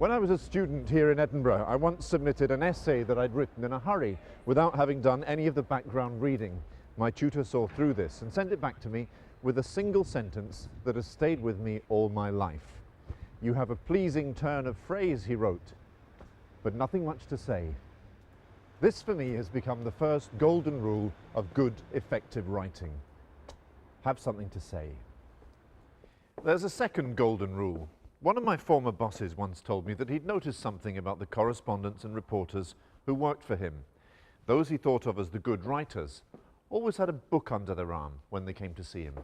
When I was a student here in Edinburgh, I once submitted an essay that I'd written in a hurry without having done any of the background reading. My tutor saw through this and sent it back to me with a single sentence that has stayed with me all my life. "You have a pleasing turn of phrase," he wrote, "but nothing much to say." This for me has become the first golden rule of good, effective writing. Have something to say. There's a second golden rule. One of my former bosses once told me that he'd noticed something about the correspondents and reporters who worked for him. Those he thought of as the good writers always had a book under their arm when they came to see him.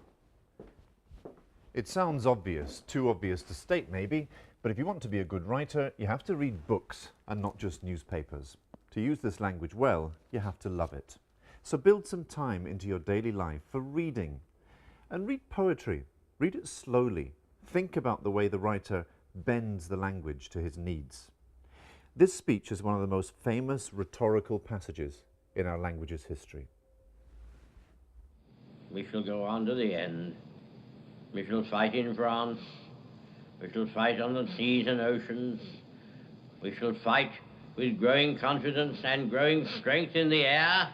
It sounds obvious, too obvious to state maybe, but if you want to be a good writer, you have to read books and not just newspapers. To use this language well, you have to love it. So build some time into your daily life for reading. And read poetry. Read it slowly. Think about the way the writer bends the language to his needs. This speech is one of the most famous rhetorical passages in our language's history. We shall go on to the end. We shall fight in France. We shall fight on the seas and oceans. We shall fight with growing confidence and growing strength in the air.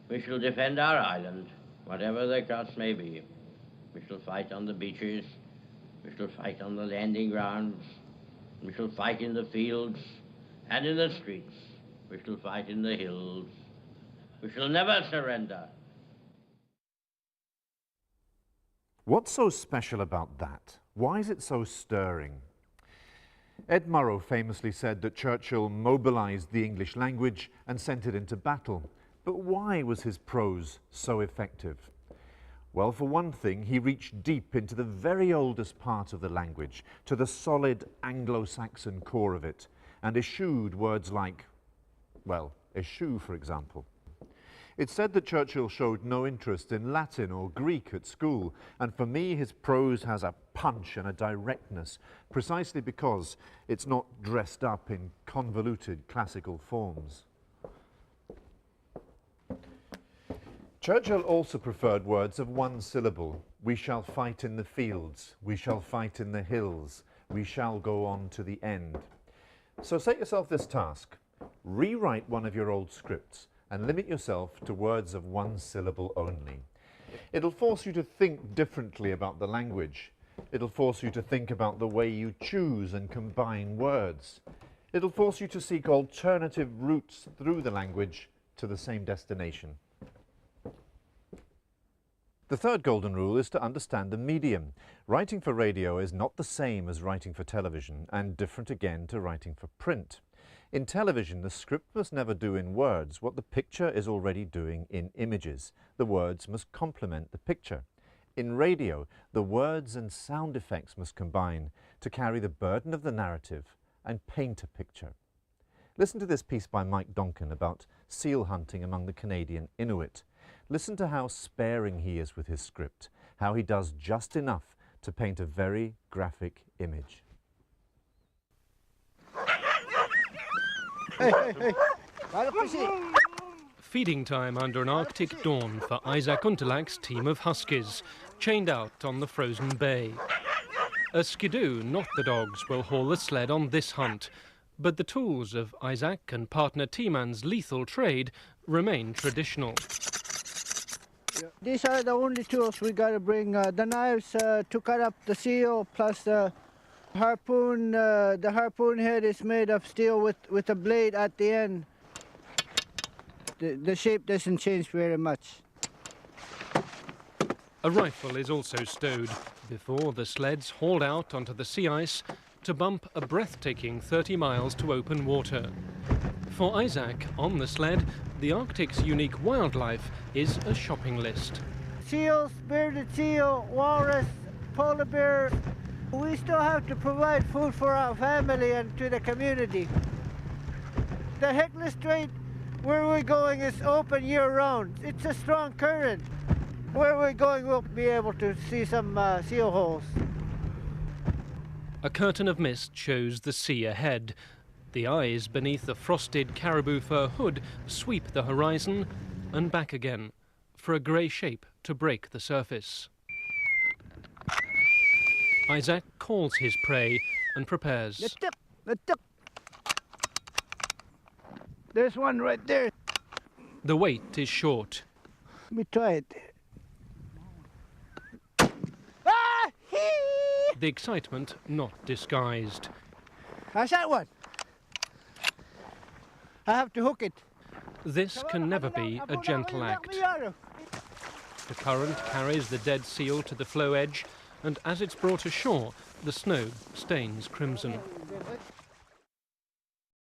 We shall defend our island, whatever the cost may be. We shall fight on the beaches. We shall fight on the landing grounds. We shall fight in the fields and in the streets. We shall fight in the hills. We shall never surrender. What's so special about that? Why is it so stirring? Ed Murrow famously said that Churchill mobilized the English language and sent it into battle. But why was his prose so effective? Well, for one thing, he reached deep into the very oldest part of the language, to the solid Anglo-Saxon core of it, and eschewed words like, well, eschew, for example. It's said that Churchill showed no interest in Latin or Greek at school, and for me his prose has a punch and a directness, precisely because it's not dressed up in convoluted classical forms. Churchill also preferred words of one syllable. We shall fight in the fields, we shall fight in the hills, we shall go on to the end. So set yourself this task. Rewrite one of your old scripts and limit yourself to words of one syllable only. It'll force you to think differently about the language. It'll force you to think about the way you choose and combine words. It'll force you to seek alternative routes through the language to the same destination. The third golden rule is to understand the medium. Writing for radio is not the same as writing for television, and different again to writing for print. In television, the script must never do in words what the picture is already doing in images. The words must complement the picture. In radio, the words and sound effects must combine to carry the burden of the narrative and paint a picture. Listen to this piece by Mike Donkin about seal hunting among the Canadian Inuit. Listen to how sparing he is with his script, how he does just enough to paint a very graphic image. Feeding time under an Arctic dawn for Isaac Unterlach's team of huskies, chained out on the frozen bay. A skidoo, not the dogs, will haul the sled on this hunt, but the tools of Isaac and partner T-Man's lethal trade remain traditional. These are the only tools we got to bring. The knives to cut up the seal, plus the harpoon. The harpoon head is made of steel with a blade at the end. The shape doesn't change very much. A rifle is also stowed before the sleds hauled out onto the sea ice to bump a breathtaking 30 miles to open water. For Isaac, on the sled, the Arctic's unique wildlife is a shopping list. Seals, bearded seal, walrus, polar bear. We still have to provide food for our family and to the community. The Hecla Strait, where we're going, is open year-round. It's a strong current. Where we're going, we'll be able to see some seal holes. A curtain of mist shows the sea ahead. The eyes beneath the frosted caribou fur hood sweep the horizon and back again for a grey shape to break the surface. Isaac calls his prey, and prepares. There's one right there. The wait is short. Let me try it. Ah! The excitement not disguised. How's that one? I have to hook it. This can never be a gentle act. The current carries the dead seal to the floe edge, and as it's brought ashore, the snow stains crimson.